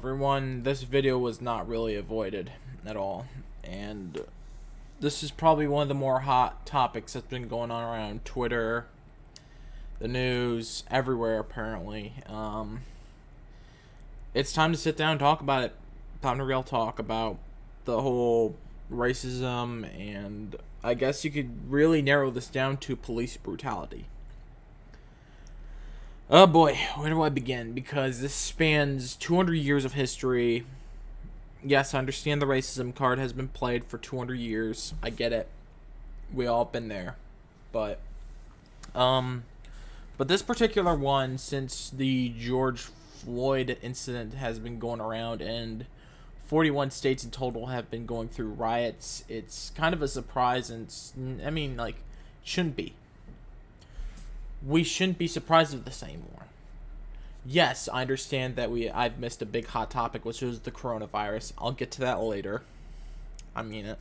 everyone. This video was not really avoided at all, and this is probably one of the more hot topics that's been going on around Twitter, the news, everywhere apparently. It's time to sit down and talk about it. Time to real talk about the whole racism, and I guess you could really narrow this down to police brutality. Oh boy, where do I begin? Because this spans 200 years of history. Yes, I understand the racism card has been played for 200 years. I get it. We all been there. But this particular one, since the George Floyd incident has been going around and 41 states in total have been going through riots, it's kind of a surprise, and shouldn't be. We shouldn't be surprised with this anymore. Yes, I understand that I've missed a big hot topic, which is the coronavirus. I'll get to that later. I mean it.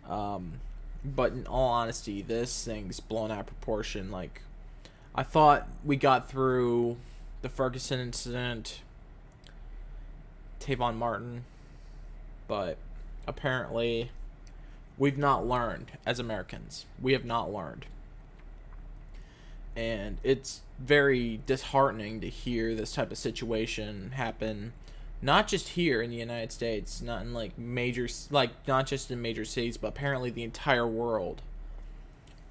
But in all honesty, this thing's blown out of proportion. Like, I thought we got through the Ferguson incident, Trayvon Martin, but apparently we've not learned as Americans. We have not learned. And it's very disheartening to hear this type of situation happen, not just here in the United States, not in not just in major cities, but apparently the entire world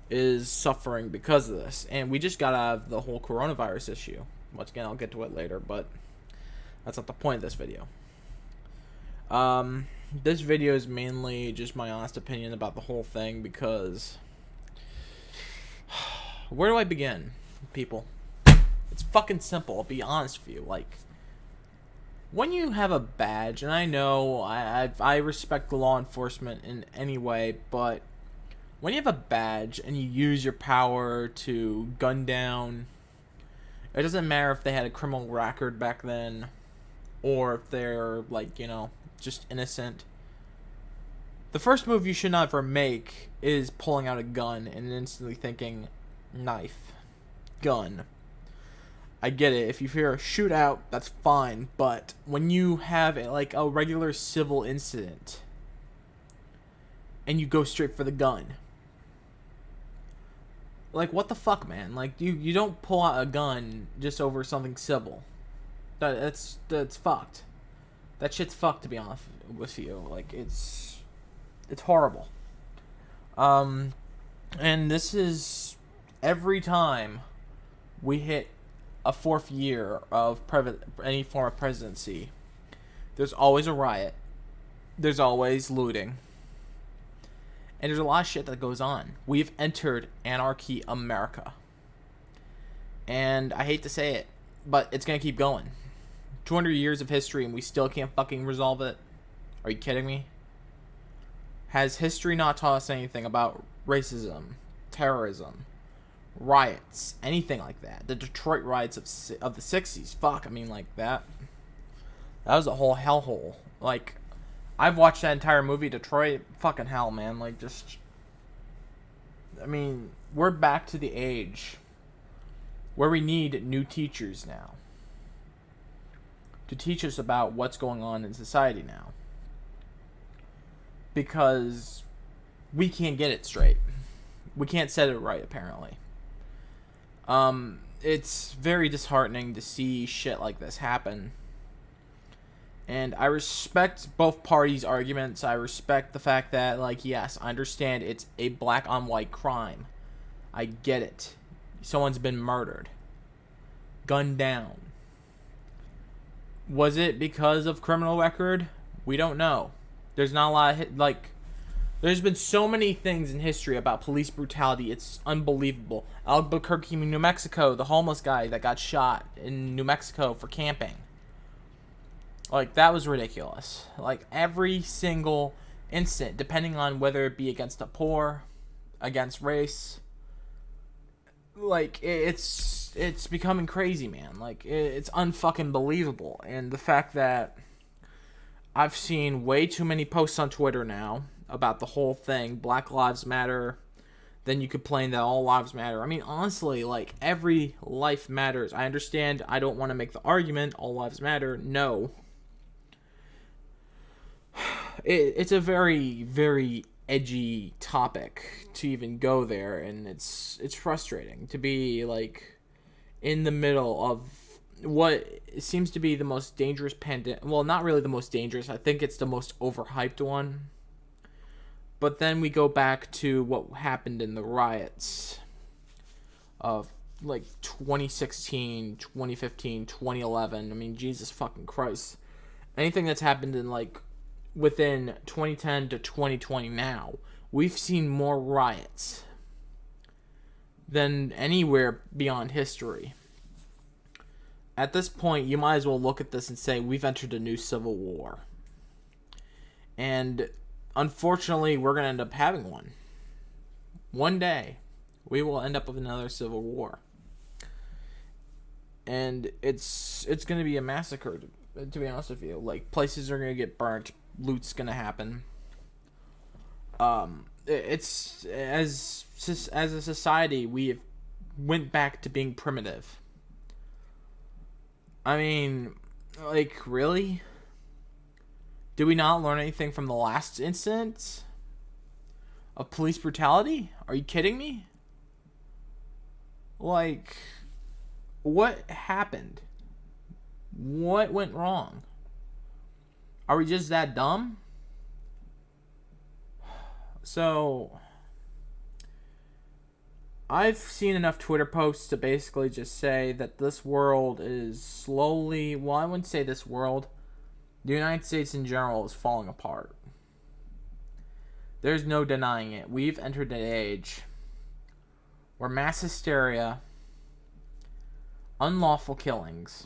is suffering because of this. And we just got out of the whole coronavirus issue. Once again, I'll get to it later, but that's not the point of this video. This video is mainly just my honest opinion about the whole thing, because where do I begin, people? It's fucking simple, I'll be honest with you. Like, when you have a badge, and I know I respect the law enforcement in any way, but when you have a badge and you use your power to gun down, it doesn't matter if they had a criminal record back then, or if they're, just innocent. The first move you should never make is pulling out a gun and instantly thinking, knife, gun. I get it. If you fear a shootout, that's fine. But when you have a regular civil incident and you go straight for the gun, what the fuck, man? You don't pull out a gun just over something civil. That's fucked. That shit's fucked, to be honest with you. It's horrible. And this is every time we hit a fourth year of any form of presidency, there's always a riot. There's always looting. And there's a lot of shit that goes on. We've entered Anarchy America. And I hate to say it, but it's going to keep going. 200 years of history and we still can't fucking resolve it? Are you kidding me? Has history not taught us anything about racism, terrorism, riots, anything like that? The Detroit riots of the 60s, fuck, that was a whole hellhole. I've watched that entire movie, Detroit, fucking hell, man. We're back to the age where we need new teachers now to teach us about what's going on in society now, because we can't get it straight. We can't set it right, apparently. It's very disheartening to see shit like this happen. And I respect both parties' arguments. I respect the fact that, yes, I understand it's a black on white crime. I get it. Someone's been murdered. Gunned down. Was it because of criminal record? We don't know. There's not a lot of there's been so many things in history about police brutality. It's unbelievable. Albuquerque, New Mexico, the homeless guy that got shot in New Mexico for camping. That was ridiculous. Every single incident, depending on whether it be against the poor, against race, it's becoming crazy, man. It's unfucking believable. And the fact that I've seen way too many posts on Twitter now about the whole thing, Black Lives Matter, then you complain that all lives matter. Honestly, every life matters. I understand I don't want to make the argument all lives matter. No. it's a very, very edgy topic to even go there, and it's frustrating to be like in the middle of what seems to be the most dangerous pandemic. Well, not really the most dangerous. I think it's the most overhyped one. But then we go back to what happened in the riots of like 2016, 2015, 2011. I mean, Jesus fucking Christ. Anything that's happened in like within 2010 to 2020 now, we've seen more riots than anywhere beyond history. At this point, you might as well look at this and say we've entered a new civil war. And unfortunately, we're going to end up having one. One day, we will end up with another civil war. And it's going to be a massacre, to be honest with you. Like, places are going to get burnt. Loot's going to happen. It's as a society, we went back to being primitive. I mean, like, really? Did we not learn anything from the last incident of police brutality? Are you kidding me? Like, what happened? What went wrong? Are we just that dumb? So, I've seen enough Twitter posts to basically just say that this world is slowly, well, I wouldn't say this world, the United States in general is falling apart. There's no denying it. We've entered an age where mass hysteria, unlawful killings,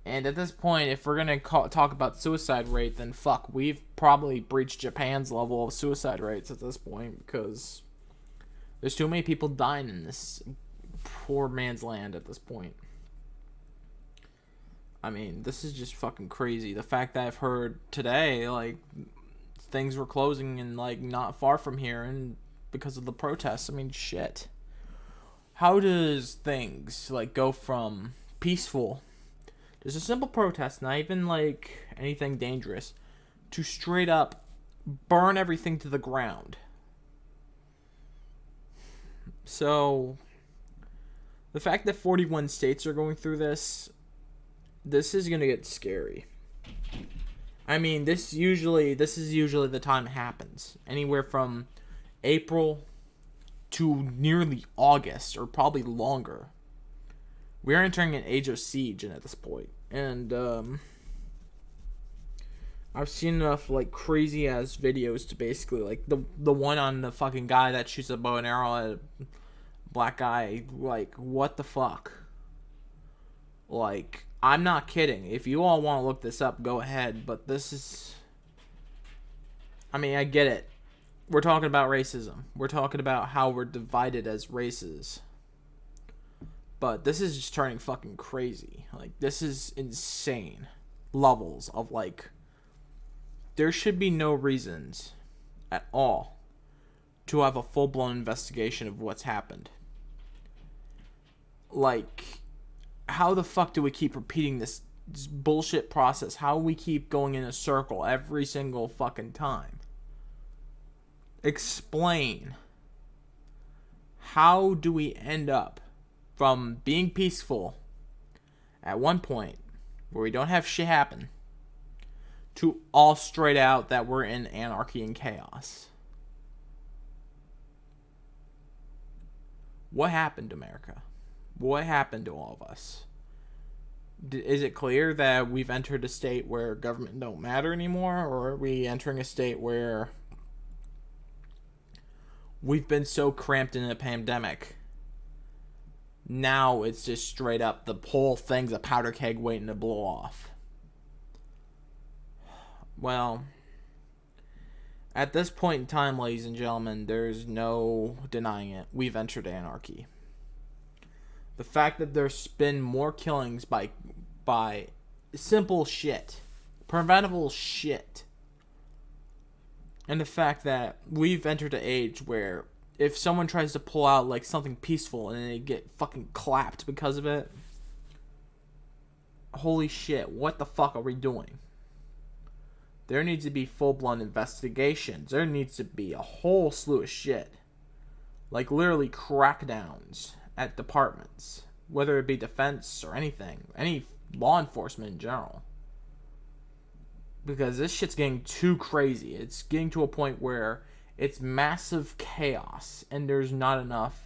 and at this point, if we're going to talk about suicide rate, then fuck, we've probably breached Japan's level of suicide rates at this point, because there's too many people dying in this poor man's land at this point. I mean, this is just fucking crazy. The fact that I've heard today, like, things were closing and, like, not far from here, and because of the protests, I mean, shit. How does things, like, go from peaceful, just a simple protest, not even, like, anything dangerous, to straight up burn everything to the ground? So, the fact that 41 states are going through this is going to get scary. I mean, this is usually the time it happens. Anywhere from April to nearly August, or probably longer. We're entering an age of siege at this point. And, I've seen enough, like, crazy-ass videos to basically, like, the one on the fucking guy that shoots a bow and arrow at a black guy. Like, what the fuck? Like, I'm not kidding. If you all want to look this up, go ahead. But this is... I mean, I get it. We're talking about racism. We're talking about how we're divided as races. But this is just turning fucking crazy. Like, this is insane levels of, like... There should be no reasons at all to have a full-blown investigation of what's happened. Like, how the fuck do we keep repeating this bullshit process? How we keep going in a circle every single fucking time? Explain. How do we end up from being peaceful at one point where we don't have shit happen to all straight out that we're in anarchy and chaos? What happened to America? What happened to all of us? Is it clear that we've entered a state where government don't matter anymore? Or are we entering a state where we've been so cramped in a pandemic, now it's just straight up the whole thing's a powder keg waiting to blow off? Well, at this point in time, ladies and gentlemen, there's no denying it. We've entered anarchy. The fact that there's been more killings by simple shit, preventable shit, and the fact that we've entered an age where if someone tries to pull out like something peaceful and they get fucking clapped because of it, holy shit, what the fuck are we doing? There needs to be full-blown investigations. There needs to be a whole slew of shit. Like, literally crackdowns at departments. Whether it be defense or anything. Any law enforcement in general. Because this shit's getting too crazy. It's getting to a point where it's massive chaos. And there's not enough,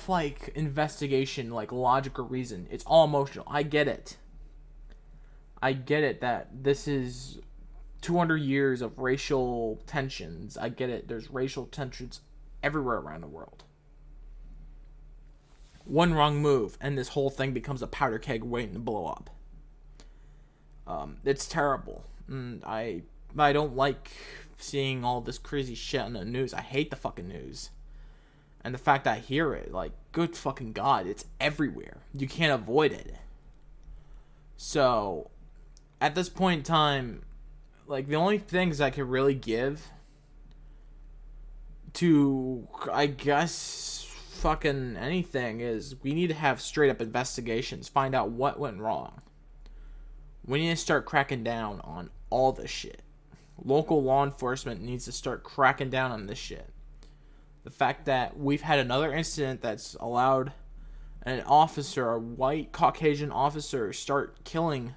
like, investigation, like, logic or reason. It's all emotional. I get it. I get it that this is 200 years of racial tensions. I get it. There's racial tensions everywhere around the world. One wrong move, and this whole thing becomes a powder keg waiting to blow up. It's terrible. I don't like seeing all this crazy shit on the news. I hate the fucking news. And the fact that I hear it, like, good fucking God, it's everywhere. You can't avoid it. So, at this point in time, like, the only things I could really give to, I guess, fucking anything is we need to have straight up investigations. Find out what went wrong. We need to start cracking down on all this shit. Local law enforcement needs to start cracking down on this shit. The fact that we've had another incident that's allowed an officer, a white Caucasian officer, start killing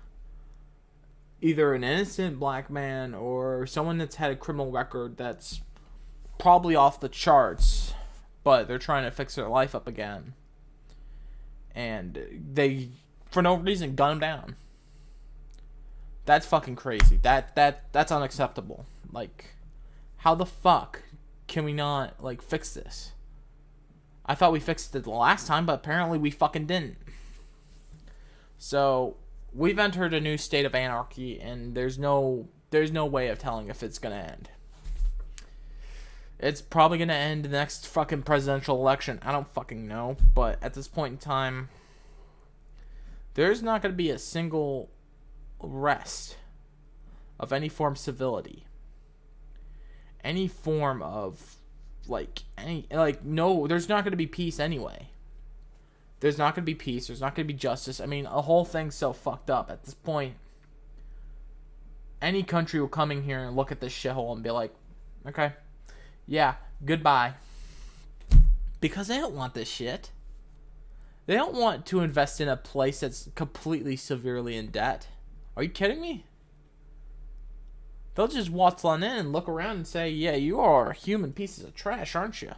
either an innocent black man or someone that's had a criminal record that's probably off the charts, but they're trying to fix their life up again. And they, for no reason, gun him down. That's fucking crazy. That's unacceptable. Like, how the fuck can we not, like, fix this? I thought we fixed it the last time, but apparently we fucking didn't. So, we've entered a new state of anarchy, and there's no way of telling if it's gonna end. It's probably gonna end the next fucking presidential election. I don't fucking know, but at this point in time, there's not gonna be a single rest of any form of civility, any form of no, there's not going to be peace anyway. There's not going to be peace. There's not going to be justice. I mean, the whole thing's so fucked up at this point. Any country will come in here and look at this shithole and be like, okay, yeah, goodbye, because they don't want this shit. They don't want to invest in a place that's completely severely in debt. Are you kidding me? They'll just waltz on in and look around and say, yeah, you are human pieces of trash, aren't you?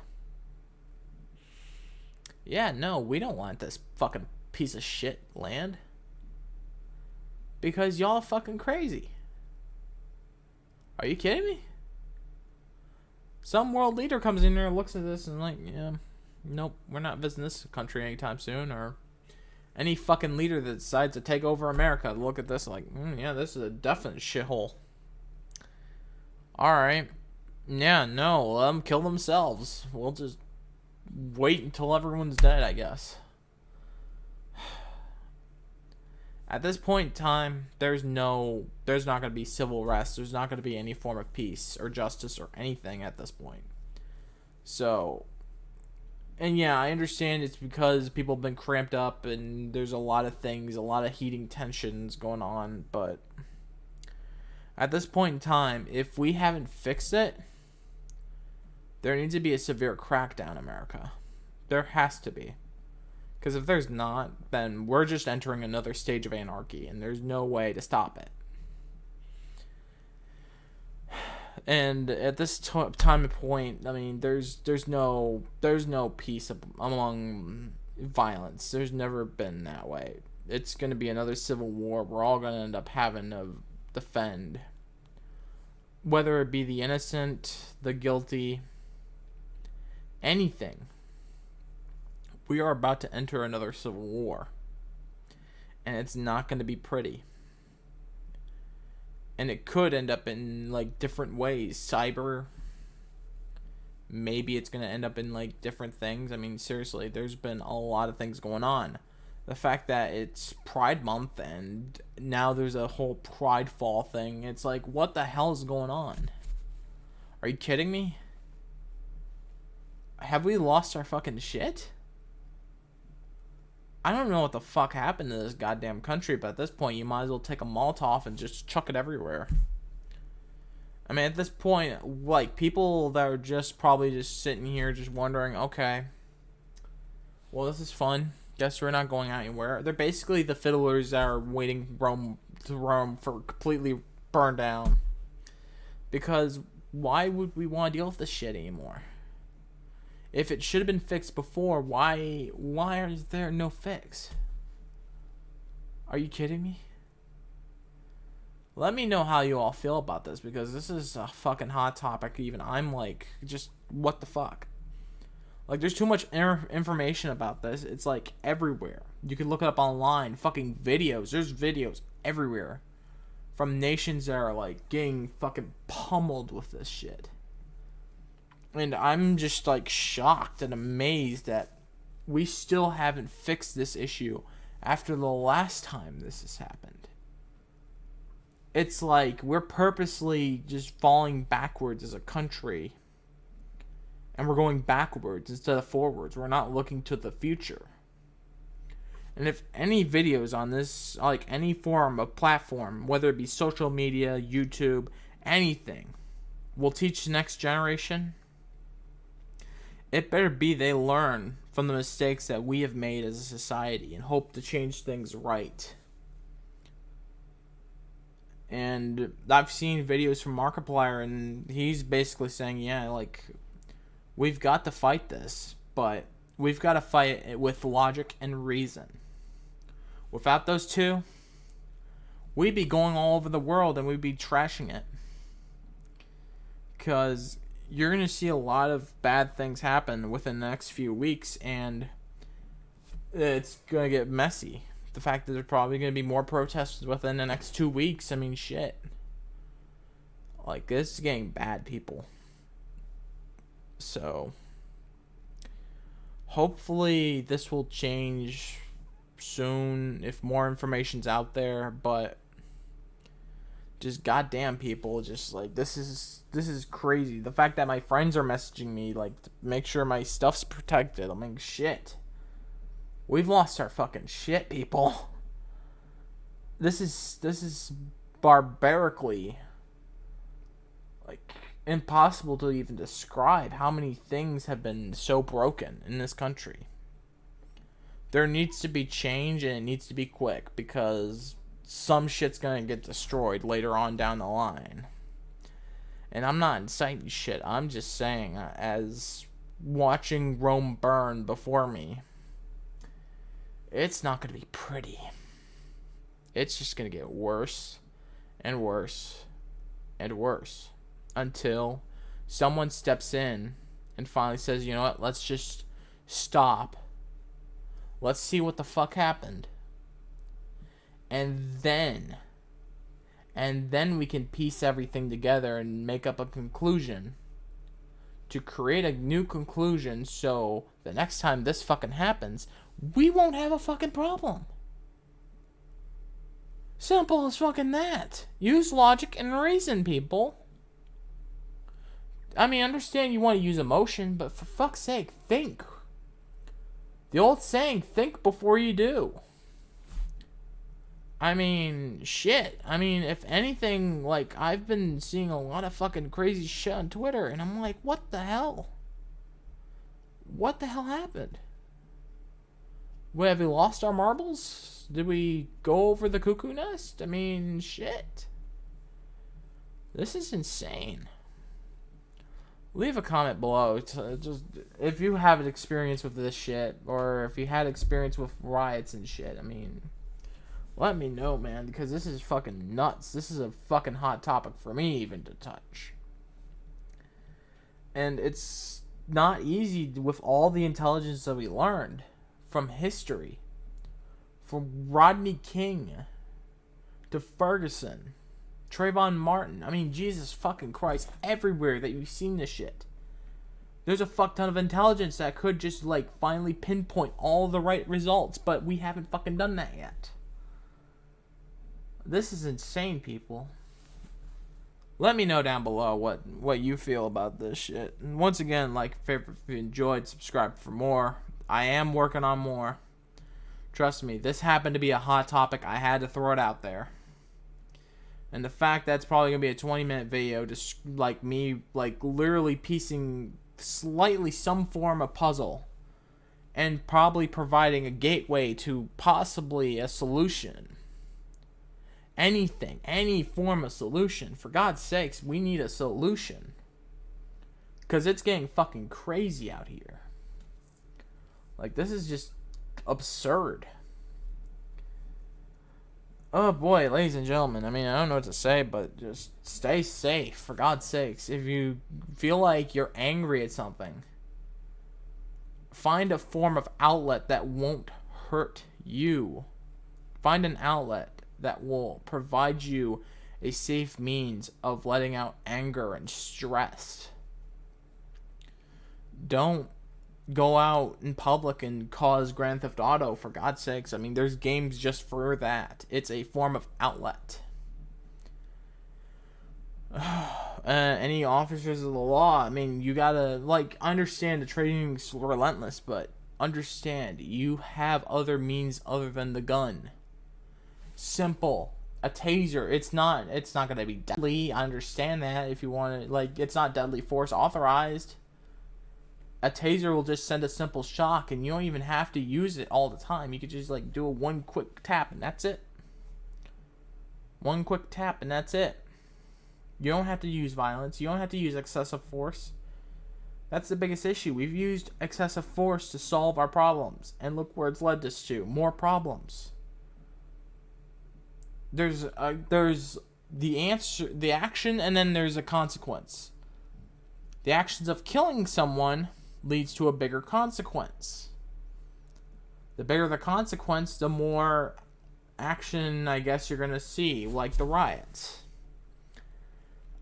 Yeah, no, we don't want this fucking piece of shit land. Because y'all fucking crazy. Are you kidding me? Some world leader comes in there and looks at this and like, yeah, nope, we're not visiting this country anytime soon. Or any fucking leader that decides to take over America, look at this like, yeah, this is a definite shithole. Alright. Yeah, no, let them kill themselves. We'll just wait until everyone's dead, I guess. At this point in time, there's not going to be civil rest. There's not going to be any form of peace or justice or anything at this point. So, and yeah, I understand it's because people have been cramped up and there's a lot of things, a lot of heating tensions going on, but at this point in time, if we haven't fixed it, there needs to be a severe crackdown in America. There has to be. Because if there's not, then we're just entering another stage of anarchy, and there's no way to stop it. And at this time and point, I mean, there's no peace among violence. There's never been that way. It's going to be another civil war. We're all going to end up having to defend, whether it be the innocent, the guilty, anything. We are about to enter another civil war, and it's not going to be pretty. And it could end up in like different ways. Cyber, maybe it's going to end up in like different things. I mean, seriously, there's been a lot of things going on. The fact that it's Pride Month and now there's a whole Pride Fall thing. It's like, what the hell is going on? Are you kidding me? Have we lost our fucking shit? I don't know what the fuck happened to this goddamn country, but at this point, you might as well take a Molotov and just chuck it everywhere. I mean, at this point, like, people that are just probably just sitting here just wondering, okay, well, this is fun. Guess we're not going anywhere. They're basically the fiddlers that are waiting Rome for completely burn down. Because why would we want to deal with this shit anymore? If it should have been fixed before, why is there no fix? Are you kidding me? Let me know how you all feel about this, because this is a fucking hot topic. Even I'm like, just what the fuck? Like, there's too much information about this. It's like everywhere. You can look it up online. Fucking videos. There's videos everywhere from nations that are like getting fucking pummeled with this shit. And I'm just like shocked and amazed that we still haven't fixed this issue after the last time this has happened. It's like we're purposely just falling backwards as a country. And we're going backwards instead of forwards. We're not looking to the future. And if any videos on this, like any form of platform, whether it be social media, YouTube, anything, will teach the next generation, it better be they learn from the mistakes that we have made as a society and hope to change things right. And I've seen videos from Markiplier, and he's basically saying, yeah, like, we've got to fight this, but we've got to fight it with logic and reason. Without those two, we'd be going all over the world and we'd be trashing it. Because you're going to see a lot of bad things happen within the next few weeks, and it's going to get messy. The fact that there's probably going to be more protests within the next 2 weeks, I mean, shit. Like, this is getting bad, people. So, hopefully this will change soon if more information's out there, but just goddamn, people, just like, this is crazy. The fact that my friends are messaging me like to make sure my stuff's protected. I mean, shit. We've lost our fucking shit, people. This is barbarically like impossible to even describe how many things have been so broken in this country. There needs to be change, and it needs to be quick, because some shit's gonna get destroyed later on down the line. And I'm not inciting shit. I'm just saying, as watching Rome burn before me, it's not gonna be pretty. It's just gonna get worse and worse and worse until someone steps in and finally says, you know what, let's just stop. Let's see what the fuck happened. And then we can piece everything together and make up a conclusion to create a new conclusion, so the next time this fucking happens, we won't have a fucking problem. Simple as fucking that. Use logic and reason, people. I mean, I understand you want to use emotion, but for fuck's sake, think. The old saying, think before you do. I mean, shit. I mean, if anything, like, I've been seeing a lot of fucking crazy shit on Twitter, and I'm like, what the hell? What the hell happened? Have we lost our marbles? Did we go over the cuckoo nest? I mean, shit. This is insane. Leave a comment below. Just if you have an experience with this shit, or if you had experience with riots and shit. I mean, let me know, man, because this is fucking nuts. This is a fucking hot topic for me even to touch. And it's not easy with all the intelligence that we learned from history. From Rodney King to Ferguson, Trayvon Martin. I mean, Jesus fucking Christ. Everywhere that you've seen this shit, there's a fuck ton of intelligence that could just, like, finally pinpoint all the right results. But we haven't fucking done that yet. This is insane, people. Let me know down below what you feel about this shit. And once again, like, favorite if you enjoyed, subscribe for more. I am working on more. Trust me, this happened to be a hot topic. I had to throw it out there. And the fact that it's probably going to be a 20-minute video, just like me, like literally piecing slightly some form of puzzle and probably providing a gateway to possibly a solution. Anything, any form of solution. For God's sakes, we need a solution. Because it's getting fucking crazy out here. Like, this is just absurd. Oh boy, ladies and gentlemen, I mean, I don't know what to say, but just stay safe, for God's sakes. If you feel like you're angry at something, find a form of outlet that won't hurt you. Find an outlet that will provide you a safe means of letting out anger and stress. Don't go out in public and cause Grand Theft Auto, for God's sakes. I mean, there's games just for that. It's a form of outlet. Any officers of the law, I mean, you gotta, like, understand the training's relentless, but understand you have other means other than the gun. Simple. A taser. It's not gonna be deadly. I understand that. If you want to, like, it's not deadly force authorized. A taser will just send a simple shock, and you don't even have to use it all the time. You could just, like, do a one quick tap, and that's it. One quick tap, and that's it. You don't have to use violence. You don't have to use excessive force. That's the biggest issue. We've used excessive force to solve our problems, and look where it's led us to. More problems. There's the answer, the action, and then there's a consequence. The actions of killing someone leads to a bigger consequence. The bigger the consequence, the more action, I guess, you're gonna see, like the riots.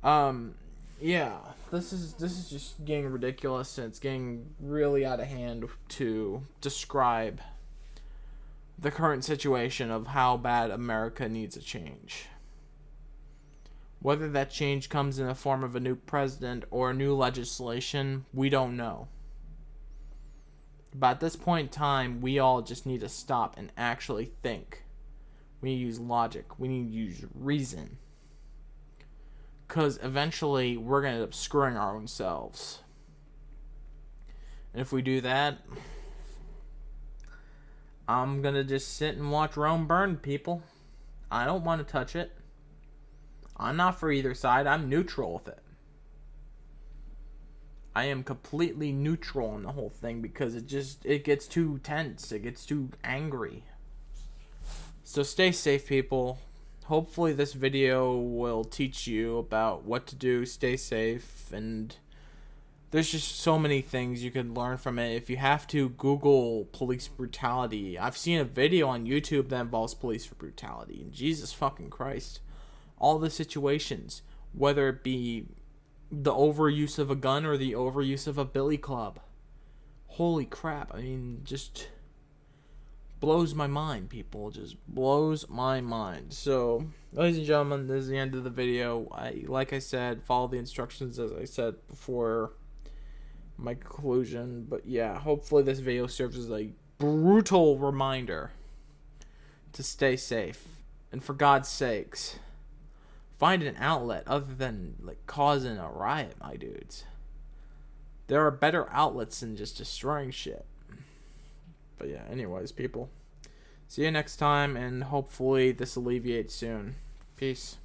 Yeah, this is just getting ridiculous, and it's getting really out of hand to describe the current situation of how bad America needs a change. Whether that change comes in the form of a new president or new legislation, we don't know. But at this point in time, we all just need to stop and actually think. We need to use logic. We need to use reason. Because eventually, we're going to end up screwing our own selves. And if we do that, I'm going to just sit and watch Rome burn, people. I don't want to touch it. I'm not for either side. I'm neutral with it. I am completely neutral on the whole thing because it gets too tense. It gets too angry. So stay safe, people. Hopefully this video will teach you about what to do. Stay safe. And there's just so many things you can learn from it. If you have to, Google police brutality. I've seen a video on YouTube that involves police brutality. And Jesus fucking Christ. All the situations, whether it be the overuse of a gun or the overuse of a billy club. Holy crap. I mean, just blows my mind, people. Just blows my mind. So, ladies and gentlemen, this is the end of the video. Like I said, follow the instructions as I said before my conclusion. But yeah, hopefully this video serves as a brutal reminder to stay safe. And for God's sakes, find an outlet other than, like, causing a riot, my dudes. There are better outlets than just destroying shit. But yeah, anyways, people. See you next time, and hopefully this alleviates soon. Peace.